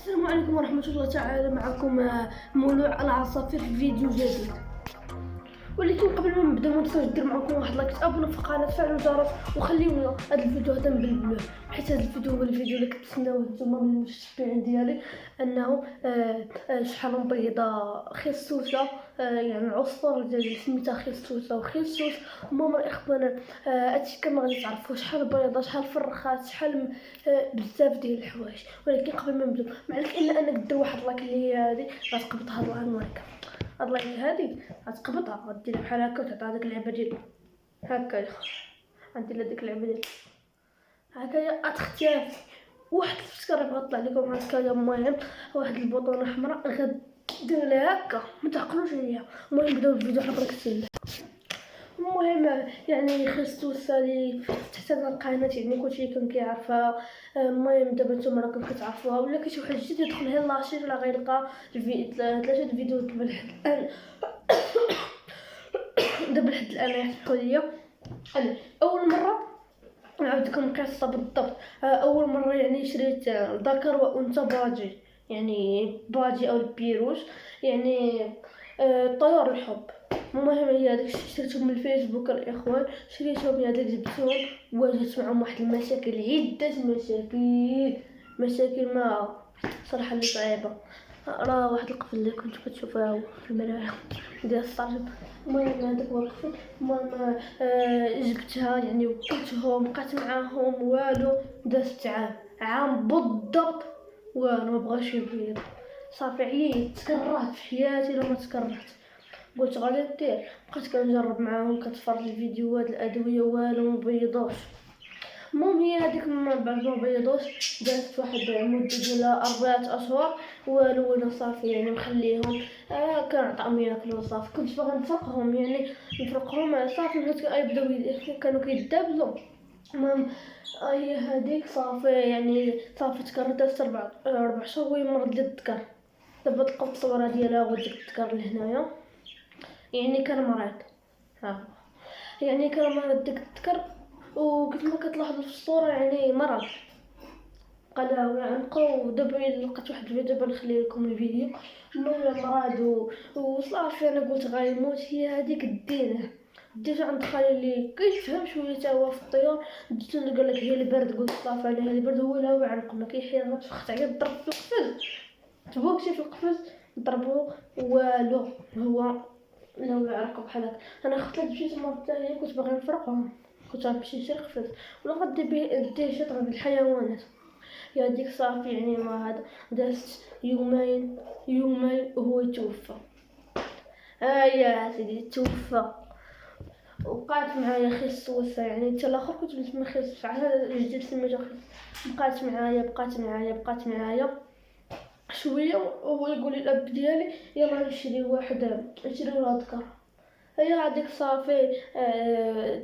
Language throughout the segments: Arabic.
السلام عليكم ورحمة الله تعالى. معكم مولوع العصافير في فيديو جديد. ولكن قبل ما نبدا ما تنساوش ديروا معكم واحد لايك، تابونوا في القناه، تفعلوا الجرس وخليونا هذا الفيديو هذا مبلبلوه، حيت هذا الفيديو هو الفيديو اللي كتسناوه نتوما من المتابعين ديالي. انه شحال بيضه خصوصه، يعني عصفور ديال سميتها خصوصه وخصوص. المهم الاخوان، هادشي كما غادي تعرفوا شحال بيضه، شحال فرخات، شحال بزاف ديال الحوايج. ولكن قبل ما نبداو ما عليك الا انك دير واحد لايك اللي هي هذه غتقبضها الله المبارك. هاد لايك هادي غتقبضها، غديرها بحال هكا وتعطيها ديك اللعبه ديال هكايا. غدير لها ديك اللعبه ديال هكايا غتختفي. واحد الفسكره غطلع لكم هكايا. المهم واحد البوطونه حمراء غدير لها هكا، ما تعقلوش عليها. المهم نبداو الفيديو حنا برك السله. المهم يعني خصوصا لي تحت هاد القناه، يعني كلشي كان كيعرفها. المهم دابا نتوما راكم كتعرفوها، ولا كاين شي واحد جديد يدخل هي لاشين ولا غيلقى ثلاثه الفيديو دابا لحد الان. دابا لحد الان يحكوا ليا انا اول مره نعاود لكم القصه بالضبط. اول مره يعني شريت ذكر وانثى باجي، يعني باجي او البيروش، يعني طيور الحب. المهم هي هذاك شريتهم من الفيسبوك الاخوان، شريتهم هذاك جبتهم، واجهت معهم واحد المشاكل، عده مشاكل ما صراحه اللي صعيبه. راه واحد القفل اللي كنتو كتشوفوه في المرايه ديال الصرب. المهم هذاك هو القفل. المهم جبتها يعني وكلتهم، بقات معاهم والو. دازت عام بالضبط والو، ما بغاش يبيض. صافي عييت، تكرهت في حياتي لما تكرهت. قلت غادي ندير، بقيت كنجرب معاهم، كتفرج الفيديوهات الادويه والو مبيضوش. المهم هي هذيك من بعد ما بيضوش دازت واحد مده ديال 4 اشهر والو. وانا صافي يعني مخليهم كنعطيهم ياكلوا. صافي كنت باغا نفرقهم، يعني نفرقهم صافي بغيت يبداو كانوا كيدابزوا. المهم هي هذيك صافي يعني صافي تكررت. دازت 4 شهور وهي مرض لي الذكر. دابا لقيت الصوره ديالها وديك الذكر لهنايا، يعني كان مريض. يعني كان مريض ديك الذكر، وكيف ما كتلاحظوا في الصوره يعني مرض قلاوي عنقو. ودابا لقيت واحد الفيديو، دابا نخلي لكم الفيديو. المهم مرض وصافي انا قلت غيموت. هي هذيك ديته عند خالي اللي كيفهم شويه تا هو في الطيور. ديتو اللي قال لك هي البرد، قلت صافي انا هي البرد. هو لاوي عنقو ما كيحير، غتفخت عليه ضرب في القفز، تبوكشي في القفز ضربو والو. هو لاوي عنقو بحال هكا. انا خفت مشيت المره الثانيه كنت باغي نفرقهم، كنت غنمشي نشري قفز ولا غدي ديه شي طرف الحيوانات. يا ديك صافي يعني ما هذا دازت يومين وهو توفى. يا سيدي توفى. وبقات معايا خصوصه، يعني حتى الاخر كنت نسمي خصوصه، على جديد سميتو خصوصه. بقات معايا شويه. وهو يقول لي الاب ديالي يلا نشري ولا ذكر. هي هذيك صافي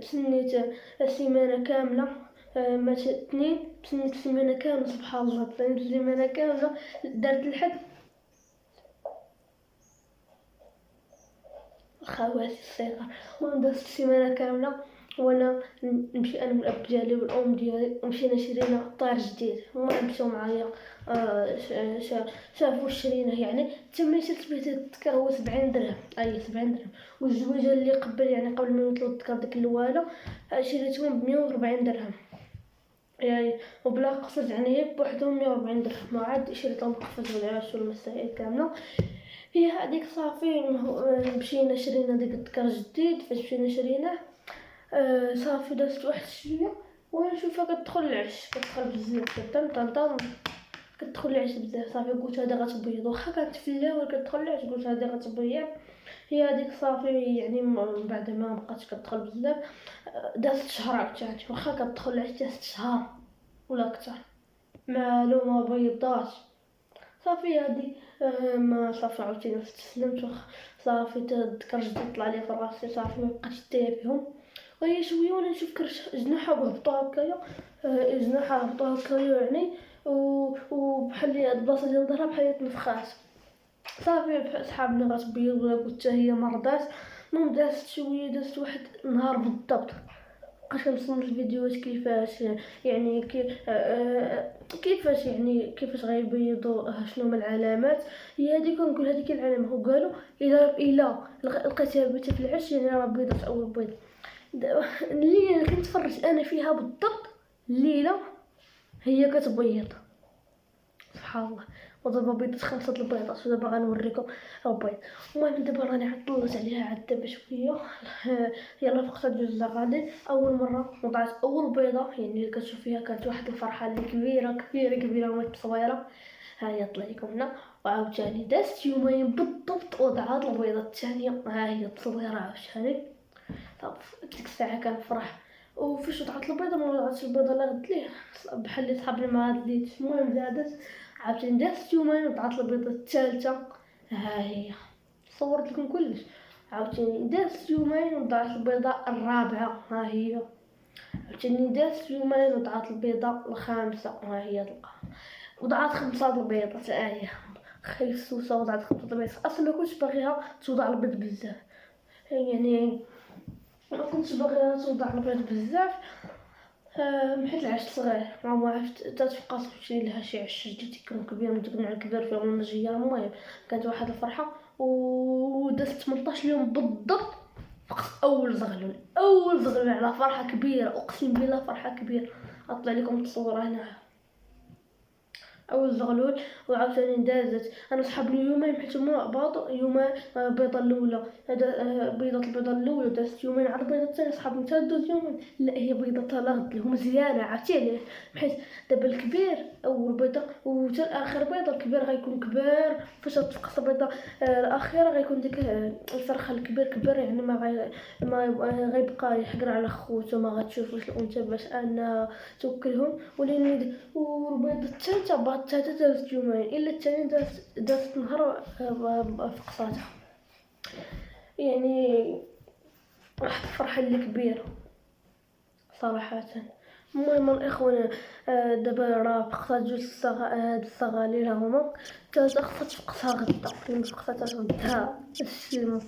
تسنيت سيمانه كامله. ماشي اثنين، تسنيت سيمانه كامله. سبحان الله، تسنيت سيمانه كامله. دارت الحد خواتي الصغار. وانا دازت سيمانه كامله وانا نمشي انا والاب ديالي والام ديالي، ومشينا شرينا طير جديد. هما مشاو معايا شافوا شريناه، يعني تما شريت به الذكر هو 70 درهم. 70 درهم. والزويجه اللي قبل يعني قبل ما يطلعوا الذكر ديك الواله شريتهم ب 140 درهم، يعني وبلا قفز، يعني هي بوحدهم 140 درهم. ما عاد شريت لهم قفز والعاش والمسائل كامله. هي هذيك صافي مشينا شرينا ديك الذكر جديد. فاش مشينا شريناه صافي دازت واحد شويه وانا نشوفها كتدخل العش، كتدخل بزاف طم كتدخل العش بزاف. صافي قلت هذه غتبيض، واخا كانت في الليل كتدخل العش قلت هذه غتبيض. هي هذيك صافي يعني من بعد ما بقاتش كتدخل بزاف دازت شهر عاوتاني، واخا كتدخل العش دازت شهر ولا اكثر مالو ما بيضاش. صافي هادي ما صافي عاوتاني استسلمت. صافي تذكر جديد طلع لي في راسي، صافي ما بقيتش داير بهم. وهي شويه وانا نشوف كرش جناحها هبطوا هكايا، جناحها هبطوا هكايا يعني. وبحال هاد البلاصه ديال ظهرها بحال تنفخات. صافي صحابنا غتبيض ولا قلت هي مرضات. المهم دازت شويه، دازت واحد النهار بالضبط مبقاش كنصور الفيديوهات كيفاش يعني كيفاش يعني كيفاش غيبيضوا شنو هما العلامات. هي هذه كنقول هذيك العلامه، وقالوا الا لقيتيها بيضه في العش يعني راه بيضات اول بيض. اللي كنتفرج انا فيها بالضبط الليله هي كتبيض سبحان الله. ودابا بيضت 5 البيضات ودابا غنوريكم البيض. المهم دابا راني طلت عليها عاد دابا شويه. يلا فقط جوج غادي اول مره وضعت اول بيضه يعني اللي كتشوف فيها كانت واحد الفرحه اللي كبيره كبيره كبيره ومتصوره. ها هي طلع لكم هنا. وعاوتاني دازت يومين بالضبط وضعت البيضه الثانيه، ها هي التصويره عاوتاني. طب ديك الساعه كنفرح. وفاش وضعت البيضه ما وضعتش البيضه اللي غدت ليه بحال اللي صحابني ما غدليتش. المهم زادت عاوتاني دازت يومين وضعت البيضه الثالثه، ها هي صورت لكم كلش. عاوتاني دازت يومين وضعت البيضه الرابعه، ها هي. عاوتاني دازت يومين وضعت البيضه الخامسه، ها هي تلقى. وضعت 5 البيضات، ها هي خيسوسه وضعت 5 البيضات. اصلا ما كنتش باغيها توضع البيض بزاف، يعني ما كنتش باغيها توضع البيض بزاف حيت العش صغير ما عرفت تتبقى تمشي لها شي عش جديد يكون كبير من داك النوع الكبير فيه المنجيه. المهم كانت واحد الفرحه ودازت 18 يوم بالضبط فقط اول زغلول على فرحه كبيره، اقسم بالله فرحه كبيره. اطلع لكم التصويره هنا اول زغلول. وعاوتاني دازت انا صحابني يومين حيت هما باطو يومين. البيضه الاولى البيضه الاولى دازت يومين على البيضه الثانيه. صحابني حتى دوز يومين، لا هي بيضه لاغد لهم مزيانه عرفتي حيت دابا الكبير اول بيضه وحتى اخر بيضه الكبير غيكون كبير. فاش تفقس البيضه الاخيره غيكون ديك الفرخه الكبير يعني ما غيبقى يحقر على خوتو، ما غتشوفوش الانثى باش انها توكلهم. ولين والبيضه الثالثه الثالثه دازت يومين الا الثانيه دازت نهار فقصاتها. يعني واحد الفرحه اللي كبيره صراحه. المهم الاخوان دابا راه فقصات جوج الصغاليل هما. الثالثه خصها تفقسها غدا، اللي فقصاتها غدا تسلمو.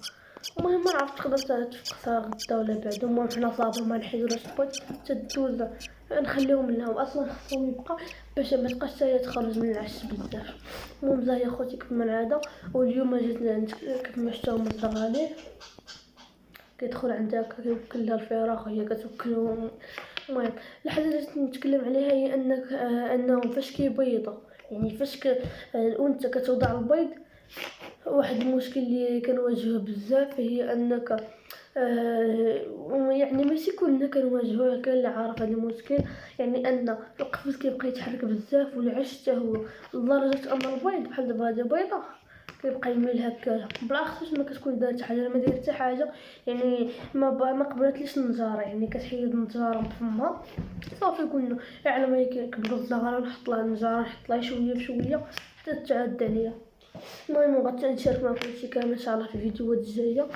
المهم ما عرفت تقدر تفقسها غدا ولا بعد. المهم حنا صابر ما نحيدوش البيض تدوز نخليهم لهم اصلا خصهم يبقى باش ما تبقاش حتى تخرج من العش بزاف. المهم زاهيه خوتي كما العاده. واليوم جيت لعندك كيف ما شفتوا هما الصغاليل كيدخل عندها كيوكل لها الفراخ وهي كتوكلهم. المهم الحاجه اللي نتكلم عليها هي انك انهم فاش كيبيضوا يعني فاش الانثى كتوضع البيض. واحد المشكل اللي كنواجهه بزاف هي انك يعني ماشي كلنا كنواجهوه، كاين اللي عارف هذا المشكل. يعني ان القفص كيبقى يتحرك بزاف والعش حتى هو لدرجه ان البيض بحال دابا هذه بيضه كيبقى يميل هكا بلا خصوص ما كتكون دارت حاجه. ما داير حتى حاجه يعني ما قبلتليش النجاره يعني كتحيد النجاره بفمها صافي. قلنا على ما يكبروا الزغاره نحط لها النجاره نحط لها شويه بشويه حتى تعاد عليا. المهم غنشارك معكم هادشي كامل ان شاء الله في الفيديوهات الجايه.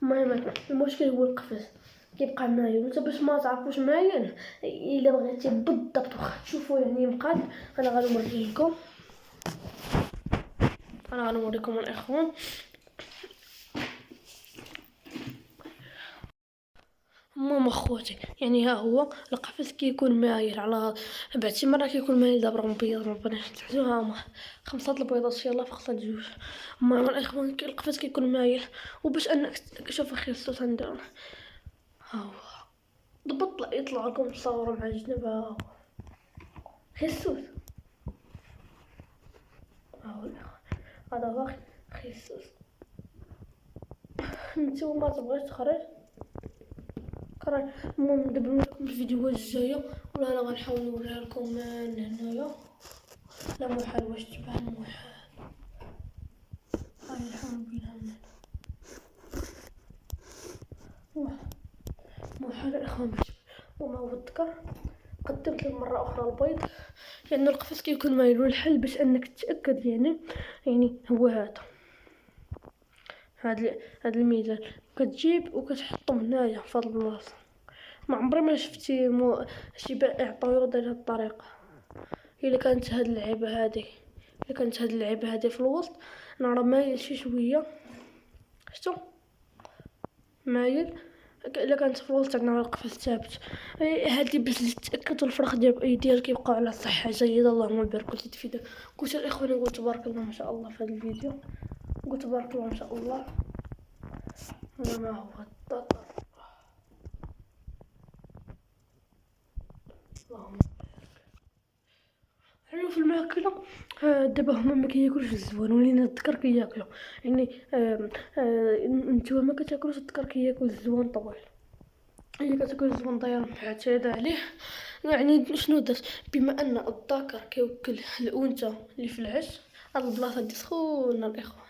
المهم المشكل هو القفص كيبقى مايل. وانت باش ما تعرفوش مايل الا بغيتي بالضبط واخا تشوفوا يعني مقاد انا غنوريكم. الاخوان المهم اخواتي يعني ها هو القفص كيكون مايل على بعد شي مره كيكون مايل. دابا راه مبيض ما بغيناش نتحدثوا. ها هما 5 البيضات يلاه فقط جوج. المهم الاخوان القفص كيكون مايل وباش انك شوف اخي الصوت عندنا ها هو ضبط يطلع لكم تصوروا مع الجنب. ها هو خيسوس ها هو هذا هو خيسوس. نتوما ما تبغيش تخرج قرر. المهم دابا نوريكم الفيديوهات الجايه ولا انا غنحاول نوريها لكم من هنايا. لا محال واش تبان محال هاي نحاول نبينها من هنا محال الاخوان. وما هو الذكر قدمت للمره اخرى البيض لان القفص كيكون مايل. والحل باش انك تتاكد يعني هو هذا الميزان كتجيب وكتحطهم هنايا في هاد البلاصه. ما عمري ما شفتي شي بائع طيور داير هاد الطريقه. الا كانت هاد اللعيبه هذه في الوسط انا راه مايل شي شويه شتو مايل الا كانت فولت عندنا القفص ثابت. هادي باش تتاكدوا الفرخ ديالك يبقاو على صحه جيده. اللهم بارك وزيد في ذلك. قلت الاخوان نقول تبارك الله ما شاء الله في هذا الفيديو. قلت تبارك الله ما شاء الله. هذا ما هو الطاطا. اللهم حلو في الماكله. دابا هما ما كياكلوش الزوان، ولينا الذكر كياكلوا يعني. نتوما ما كتاكلوش الذكر كياكل الزوان طويل. هي كتاكل الزوان داير معتاده عليه. يعني شنو درت؟ بما ان الذكر كيوكل الانثى اللي في العش، هاد البلاصه دي سخونه الاخوان.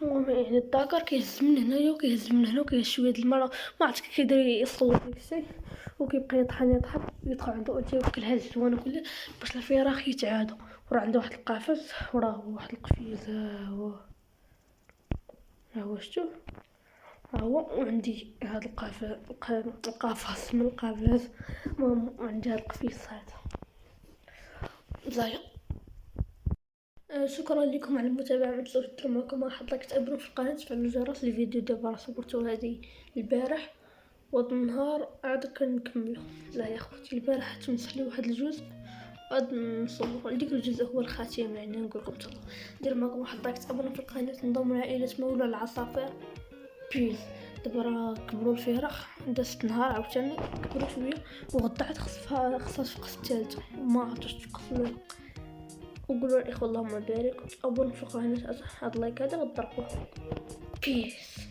المهم يعني الذكر كيهز من هنايا وكيهز من هنا وكيهز شويه د الماء، ما عرفت كيف كيدير يصلح داك الشيء، وكيبقى يطحن يدخل عنده انثى يوكلها الزوان كلها باش الفراخ يتعادوا. وراه عنده واحد القفص وراه واحد القفيز. ها هو شتو، ها هو. وعندي هاد القفص من القفص. المهم عندي هاد القفيص هذا زايد. شكرا لكم على المتابعة. ما تنسوش ديروا معكم واحد لايك، تابعوا في القناة، تفعلوا الجرس. الفيديو دابا صورتو هذه البارح، وهاد النهار عاد كنكملو. لا يا خوتي البارح تمسح لي واحد الجزء، غاد نصور ديك الجزء هو الخاتم. يعني نقول لكم تفضلوا ديروا معكم واحد لايك، تابعوا في القناة، انضموا لعائلة مولى العصافير. بيس. دابا راه كبروا الفراخ، دازت نهار عاوتاني كبروا شويه، وغدا عاد خصها تفقس الثالثه، ما عرفتش تفقس. وقولوا الاخوه اللهم بارك، ابونوا في القناه. هاد اللايك هذا غضربوه. بيس.